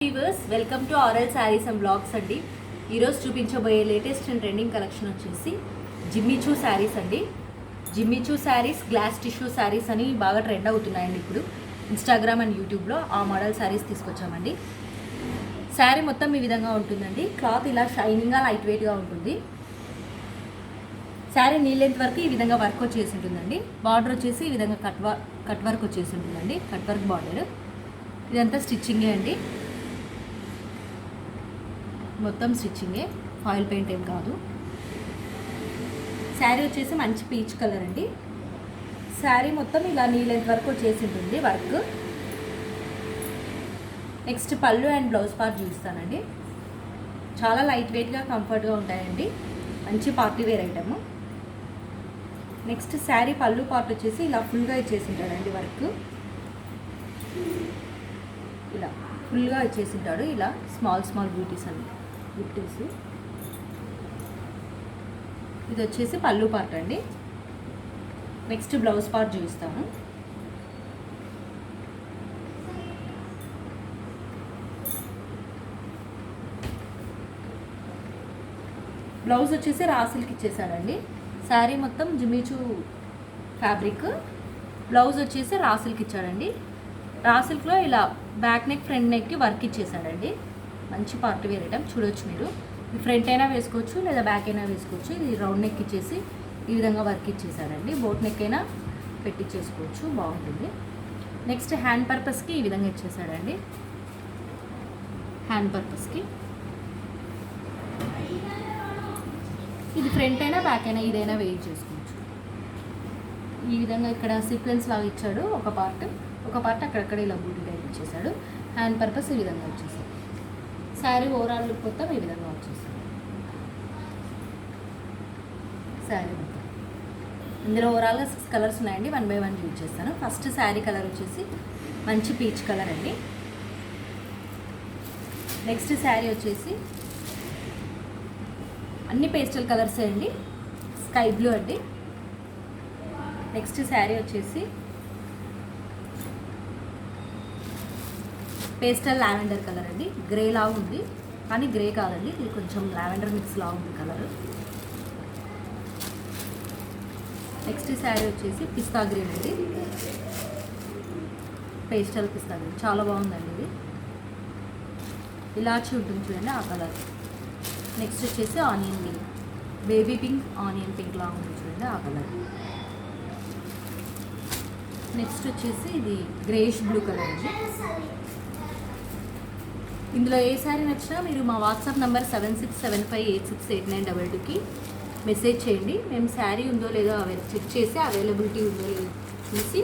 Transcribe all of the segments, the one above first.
Viewers welcome to RL saris and blogs అండి. ఈరోజు చూపించబోయే లేటెస్ట్ అండ్ ట్రెండింగ్ కలెక్షన్ వచ్చేసి జిమ్మిచూ శారీస్ అండి. Jimmy Choo saris glass tissue saris అని బాగా ట్రెండ్ అవుతున్నాయండి ఇప్పుడు ఇన్స్టాగ్రామ్ అండ్ యూట్యూబ్లో. ఆ మోడల్ శారీస్ తీసుకొచ్చామండి. శారీ మొత్తం ఈ విధంగా ఉంటుందండి. క్లాత్ ఇలా షైనింగ్గా లైట్ వెయిట్గా ఉంటుంది. శారీ నీ లెంత్ వరకు ఈ విధంగా వర్క్ వచ్చేసి ఉంటుందండి. బార్డర్ వచ్చేసి ఈ విధంగా కట్ వర్క్ వచ్చేసి ఉంటుందండి. Cut work border. ఇదంతా స్టిచ్చింగే అండి, మొత్తం స్టిచ్చింగే, ఫాయిల్ పెయింట్ ఏం కాదు. శారీ వచ్చేసి మంచి పీచ్ కలర్ అండి. శారీ మొత్తం ఇలా నీ లెంత్ వరకు వచ్చేసి ఉంటుంది వర్క్. నెక్స్ట్ పళ్ళు అండ్ బ్లౌజ్ పార్ట్ చూపిస్తానండి. చాలా లైట్ వెయిట్గా కంఫర్ట్గా ఉంటాయండి. మంచి party wear item. Next sari పళ్ళు పార్ట్ వచ్చేసి ఇలా ఫుల్గా ఇచ్చేసి ఉంటాడండి వర్క్. ఇలా ఫుల్గా ఇచ్చేసి ఉంటాడు. ఇలా స్మాల్ స్మాల్ బ్యూటీస్ ఇది వచ్చేసి పళ్ళు పార్ట్ అండి. నెక్స్ట్ బ్లౌజ్ పార్ట్ చూపిస్తాను. బ్లౌజ్ వచ్చేసి రాసిల్కి ఇచ్చేసాడండి. శారీ మొత్తం జిమ్మిచూ ఫ్యాబ్రిక్, బ్లౌజ్ వచ్చేసి రాసిల్కి ఇచ్చాడండి. రాసిల్క్లో ఇలా బ్యాక్ నెక్ ఫ్రంట్ నెక్కి వర్క్ ఇచ్చేసాడండి. మంచి పార్టీ వేర్ ఐటమ్. చూడొచ్చు మీరు. ఫ్రంట్ అయినా వేసుకోవచ్చు లేదా బ్యాక్ అయినా వేసుకోవచ్చు. ఇది రౌండ్ నెక్ ఇచ్చేసి ఈ విధంగా వర్క్ ఇచ్చేసాడండి. బోట్ నెక్ అయినా పెట్టించేసుకోవచ్చు, బాగుంటుంది. నెక్స్ట్ హ్యాండ్ పర్పస్కి ఈ విధంగా ఇచ్చేసాడండి. హ్యాండ్ పర్పస్కి ఇది ఫ్రంట్ అయినా బ్యాక్ అయినా ఇదైనా వేయి చేసుకోవచ్చు. ఈ విధంగా ఇక్కడ సీక్వెన్స్ లాగా ఇచ్చాడు. ఒక పార్ట్ అక్కడక్కడ ఇలా బూటీ టైప్ ఇచ్చేసాడు. హ్యాండ్ పర్పస్ ఈ విధంగా వచ్చేసాడు. శారీ ఓవరాల్ లుక్ మొత్తం ఈ విధంగా వచ్చేసాడు. శారీ మొత్తం ఇందులో ఓవరాల్గా 6 కలర్స్ ఉన్నాయండి. 1 by 1 యూజ్ చేస్తాను. ఫస్ట్ శారీ కలర్ వచ్చేసి మంచి పీచ్ కలర్ అండి. నెక్స్ట్ శారీ వచ్చేసి అన్ని పేస్టల్ కలర్సే అండి. స్కై బ్లూ అండి. నెక్స్ట్ శారీ వచ్చేసి పేస్టల్ లావెండర్ కలర్ అండి. గ్రే లా ఉంది కానీ గ్రే కాదండి, ఇది కొంచెం లావెండర్ మిక్స్ లా ఉంది కలర్. నెక్స్ట్ శారీ వచ్చేసి పిస్తా గ్రీన్ అండి. పేస్టల్ పిస్తా గ్రీన్ చాలా బాగుందండి. ఇది ఇలాచి ఉంటుంది చూడండి, ఆ కలర్. నెక్స్ట్ వచ్చేసి onion pink, baby pink onion pink లా ఉంటుంది చూడండి, ఆ కలర్. నెక్స్ట్ వచ్చేసి ఇది గ్రేష్ బ్లూ కలర్ అండి. ఇందులో ఏ శారీ నచ్చినా మీరు మా వాట్సాప్ నెంబర్ 7675868922కి మెసేజ్ చేయండి. మేము శారీ ఉందో లేదో చెక్ చేసి అవైలబిలిటీ ఉందో లేదో చూసి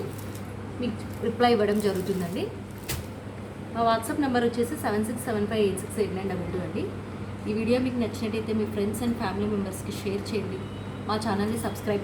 మీకు రిప్లై ఇవ్వడం జరుగుతుందండి. మా వాట్సాప్ నెంబర్ వచ్చేసి 7675868922 అండి. ఈ వీడియో మీకు నచ్చినట్టయితే మీ ఫ్రెండ్స్ అండ్ ఫ్యామిలీ మెంబర్స్కి షేర్ చేయండి. మా ఛానల్ని సబ్స్క్రైబ్ చేయండి.